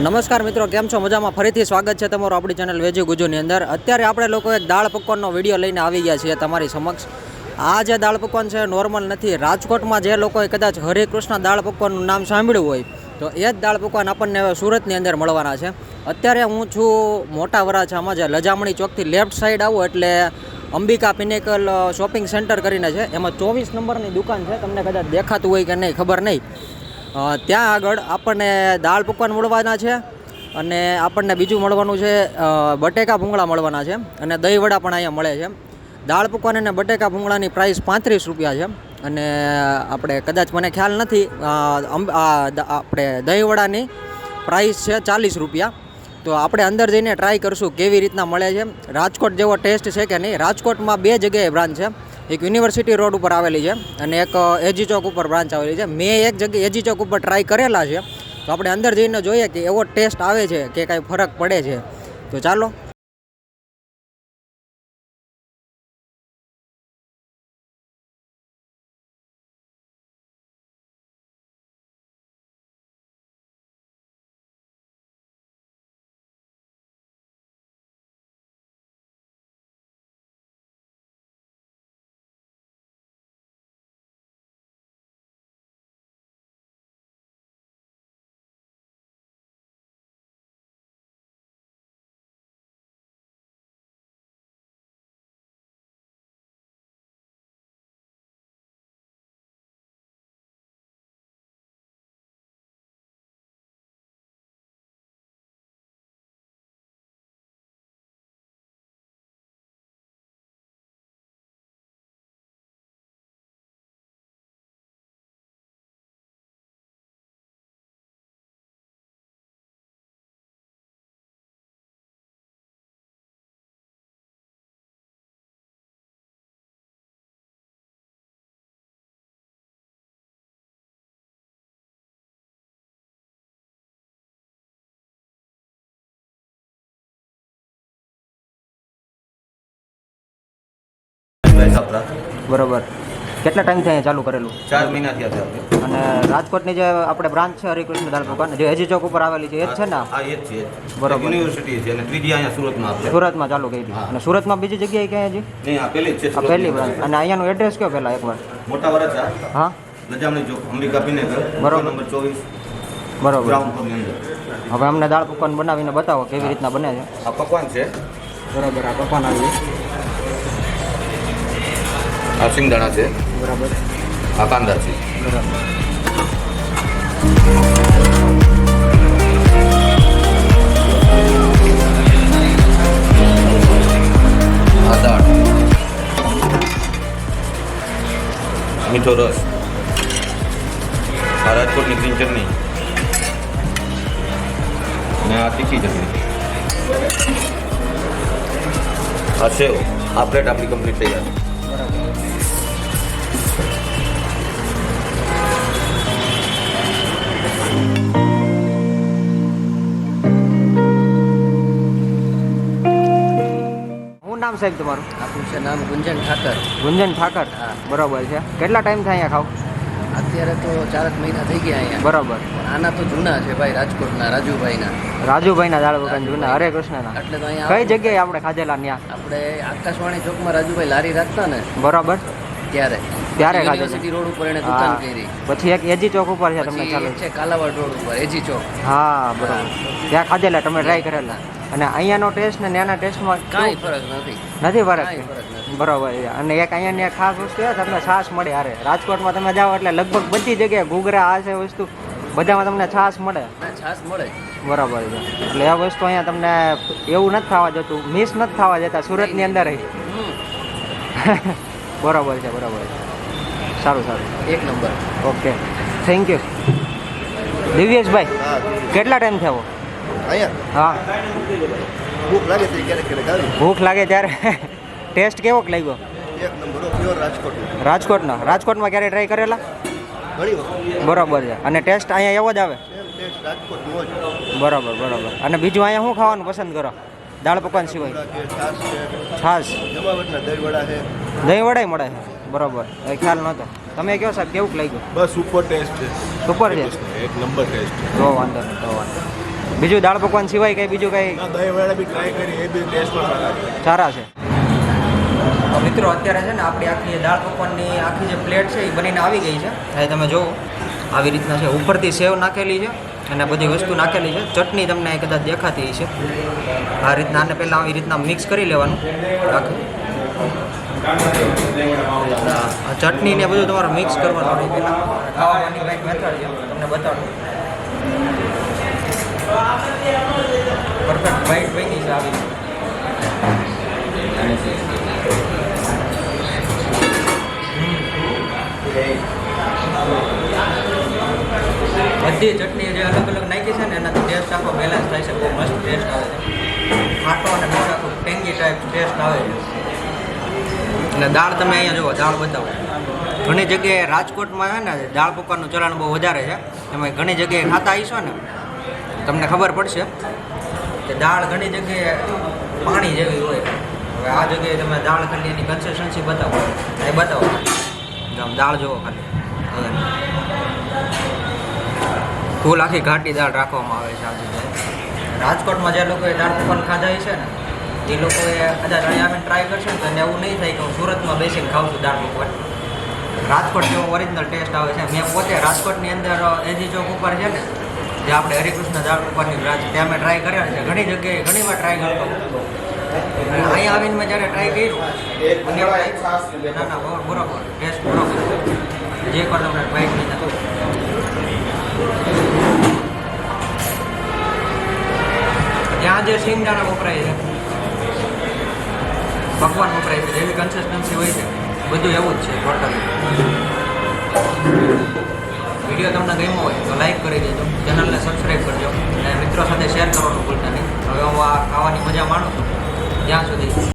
નમસ્કાર મિત્રો, કેમ છો? મજામાં? ફરીથી સ્વાગત છે તમારું આપણી ચેનલ વેજી ગુજુની અંદર. અત્યારે આપણે લોકો એક દાળ પકવાનનો વિડીયો લઈને આવી ગયા છીએ તમારી સમક્ષ. આ જે દાળ પકવાન છે નોર્મલ નથી. રાજકોટમાં જે લોકોએ કદાચ હરિકૃષ્ણ દાળ પકવાનનું નામ સાંભળ્યું હોય તો એ જ દાળ પકવાન આપણને હવે સુરતની અંદર મળવાના છે. અત્યારે હું છું મોટા વરાછામાં, જે લજામણી ચોકથી લેફ્ટ સાઈડ આવું એટલે અંબિકા પિનેકલ શોપિંગ સેન્ટર કરીને છે. એમાં 24 નંબરની દુકાન છે. તમને કદાચ દેખાતું હોય કે નહીં ખબર નહીં. ત્યાં આગળ આપણને દાળ પકવાન મળવાના છે અને આપણને બીજું મળવાનું છે બટેકા ભૂંગળા મળવાના છે અને દહીં વડા પણ અહીંયા મળે છે. દાળ પકવાન અને બટેકા ભૂંગળાની પ્રાઇસ 35 રૂપિયા છે અને આપણે કદાચ મને ખ્યાલ નથી આપણે દહીં વડાની પ્રાઇસ છે 40 રૂપિયા. તો આપણે અંદર જઈને ટ્રાય કરશું કેવી રીતના મળે છે. રાજકોટ જેવો ટેસ્ટ છે કે નહીં. રાજકોટમાં 2 જગ્યાએ બ્રાન્ચ છે. એક યુનિવર્સિટી રોડ ઉપર આવેલી છે અને એક એજી ચોક ઉપર બ્રાન્ચ આવેલી છે. મેં એક જગ્યાએ એજી ચોક ઉપર ટ્રાય કરેલા છે, તો આપણે અંદર જઈને જોઈએ કે એવો ટેસ્ટ આવે છે કે કાંઈ ફરક પડે છે. તો ચાલો. બરોબર. કેટલા ટાઈમથી અહીંયા ચાલુ કરેલું? 4 મહિના થયા છે. અને રાજકોટની જે આપણે બ્રાન્ચ છે હરિકૃષ્ણ દાળ પકવાન, જે એજી ચોક ઉપર આવેલી છે, એ જ છે ને? હા, એ જ છે. બરોબર. યુનિવર્સિટી છે અને ત્રીજી અહીંયા સુરતમાં છે. સુરતમાં ચાલુ કરી હતી. અને સુરતમાં બીજી જગ્યાએ ક્યાંય હજી? નહીં, આ પહેલી જ છે. આ પહેલી બ્રાન્ચ. અને અહીંયાનું એડ્રેસ કયો પહેલાં એકવાર? મોટા વરાછા, હા, લજામણી ચોક, અંબિકા પિનેકલ, બરોબર. નંબર 24, બરોબર. ગ્રાઉન્ડ ફ્લોરની અંદર. હવે અમને દાળ પકવાન બનાવીને બતાવો કેવી રીતના બને છે. આ પકવાન છે. બરાબર. આ પકવાન આવ્યું. આ સિંગદાણા છે. બરાબર. આ કાંદા છે. બરાબર. આ દાળ, મીઠો રસ, આ રાજકોટની ગ્રીન ચટણી અને આ તીખી ચટણી, આ સેવ. આ પ્લેટ આપણી કમ્પ્લીટ તૈયાર. શું નામ સાહેબ તમારું? આપણું છે નામ ગુંજન ઠાકર. ગુંજન ઠાકર. હા. બરોબર છે. કેટલા ટાઈમ થાય અહીંયા ખાવ? અત્યારે તો 4 મહિના થઈ ગયા અહીંયા. બરોબર. આના તો જૂના છે ભાઈ, રાજકોટના રાજુભાઈના. રાજુભાઈના દાળ પકવાન જૂના, હરે કૃષ્ણના. એટલે તો અહીંયા કઈ જગ્યાએ આપણે ખાધેલા ત્યાં? આપણે આકાશવાણી ચોકમાં રાજુભાઈ લારી રાખતા ને બરોબર. ત્યારે ખાધેલા. યુનિવર્સિટી રોડ ઉપર એને દુકાન હા. કરી. પછી એક એજી ચોક ઉપર છે તમને પછી ચાલુ? એક છે કાલાવાડ રોડ ઉપર એજી ચોક. હા, બરોબર. ત્યાં ખાધેલા, તમે ટ્રાય કરેલા. અને અહીંયાનો ટેસ્ટ ને ત્યાંના ટેસ્ટમાં કાંઈ ફરક નથી. નથી ફરક? કાંઈ ફરક નથી. બરોબર છે. અને એક અહીંયાની એક ખાસ વસ્તુ છે, તમને છાશ મળે. હારે રાજકોટમાં તમે જાઓ એટલે લગભગ બધી જગ્યાએ ઘૂઘરા આ છે વસ્તુ, બધામાં તમને છાશ મળે. ના, છાશ મળે. બરાબર છે. એટલે એ વસ્તુ અહીંયા તમને એવું નથી થવા જતું, મિસ નથી થવા જતા સુરતની અંદર. બરાબર છે, બરાબર છે. સારું સારું, એક number. Okay, thank you. Divyeshbhai, કેટલા ટાઈમ થયો? અહીંયા હા, ભૂખ લાગે છે ક્યારેક ક્યારેક આવી. ભૂખ લાગે ત્યારે. ટેસ્ટ કેવોક લાગ્યો? એક નંબર પ્યોર રાજકોટ. રાજકોટનો? રાજકોટમાં ક્યારે ટ્રાય કરેલા? ઘણી વખત બરાબર છે. અને ટેસ્ટ અહીંયા એવો જ આવે? ટેસ્ટ રાજકોટનો જ. બરાબર બરાબર. અને બીજું અહીંયા શું ખાવાનું પસંદ કરો દાળ પકવાન સિવાય? છાશ છે, છાશ, જમાવટના દહીં વડા છે. દહીં વડાય મળે છે? બરાબર, એ ખ્યાલ નહોતો. તમે કહો સાહેબ, કેવું લાગ્યું? બસ સુપર ટેસ્ટ છે. સુપર છે, એક નંબર ટેસ્ટ છે. તો વાંધો નહીં, તો વાંધો નહીં. બીજું દાળ પકવાન સિવાય કંઈ બીજું કંઈ દહીં વડા બી ટ્રાય કરી એ બી ટેસ્ટમાં સારા છે. સારા છે. તો મિત્રો અત્યારે છે ને આપણી આખી દાળ પકવાનની આખી જે પ્લેટ છે એ બનીને આવી ગઈ છે. અહીં તમે જુઓ આવી રીતના છે, ઉપરથી સેવ નાખેલી છે અને બધી વસ્તુ નાખેલી છે. ચટણી તમને કદાચ દેખાતી છે. આ રીતના આને પહેલાં આવી રીતના મિક્સ કરી લેવાનું આખું. આ ચટણી ને બધું તમારે મિક્સ કરવાનું હોય પહેલાં. ખાવાની કંઈક મેથડ છે તમને બતાડું. પરફેક્ટ વાઈટ બની છે આવી. બધી ચટણી જે અલગ અલગ નાખી છે ને એનાથી ટેસ્ટ આખો બેલેન્સ થાય છે. બહુ મસ્ત ટેસ્ટ આવે છે. ખાટો અને મીઠો આખું ટેંગી ટાઈપ ટેસ્ટ આવે છે. અને દાળ તમે અહીંયા જુઓ, દાળ બતાવો. ઘણી જગ્યાએ રાજકોટમાં છે ને દાળ પકવાનનું ચલણ બહુ વધારે છે. તમે ઘણી જગ્યાએ ખાતા આવીશો ને તમને ખબર પડશે કે દાળ ઘણી જગ્યાએ પાણી જેવી હોય. હવે આ જગ્યાએ તમે દાળ ખાલી એની કન્સિસ્ટન્સી બતાવો, એ બતાવો. આમ દાળ જુઓ ખાલી ફૂલ આખી ઘાટી દાળ રાખવામાં આવે છે આ જગ્યાએ. રાજકોટમાં જે લોકોએ દાળ પકવાન ખાધા છે ને એ લોકોએ કદાચ અહીંયા આવીને ટ્રાય કરશે ને તો એને એવું નહીં થાય કે હું સુરતમાં બેસીને ખાઉં છું દાળ પકવાન. રાજકોટ જેવો ઓરિજિનલ ટેસ્ટ આવે છે. મેં પોતે રાજકોટની અંદર એજી ચોક ઉપર છે ને જે આપણે હરિકૃષ્ણ દાળ પકવાનની બ્રાન્ચ ત્યાં મેં ટ્રાય કર્યા છે. ઘણી જગ્યાએ ઘણી વાર ટ્રાય કરતો. અહીંયા આવીને મેં જ્યારે ટ્રાય કર્યું મને એવું લાગ્યું ના ના બરોબર ટેસ્ટ બરોબર જે પણ તમને વાઇટ નહીં થતું. ત્યાં જે સિંગદાણા વપરાય છે, પકવાન વપરાય છે, જેવી કન્સિસ્ટન્સી હોય છે બધું એવું જ છે ટોટલ. વિડીયો તમને ગમ્યો હોય તો લાઈક કરી દેજો, ચેનલને સબસ્ક્રાઈબ કરજો અને મિત્રો સાથે શેર કરવાનું ભૂલતા નહીં. હવે હું આ ખાવાની મજા માણું છું ત્યાં સુધી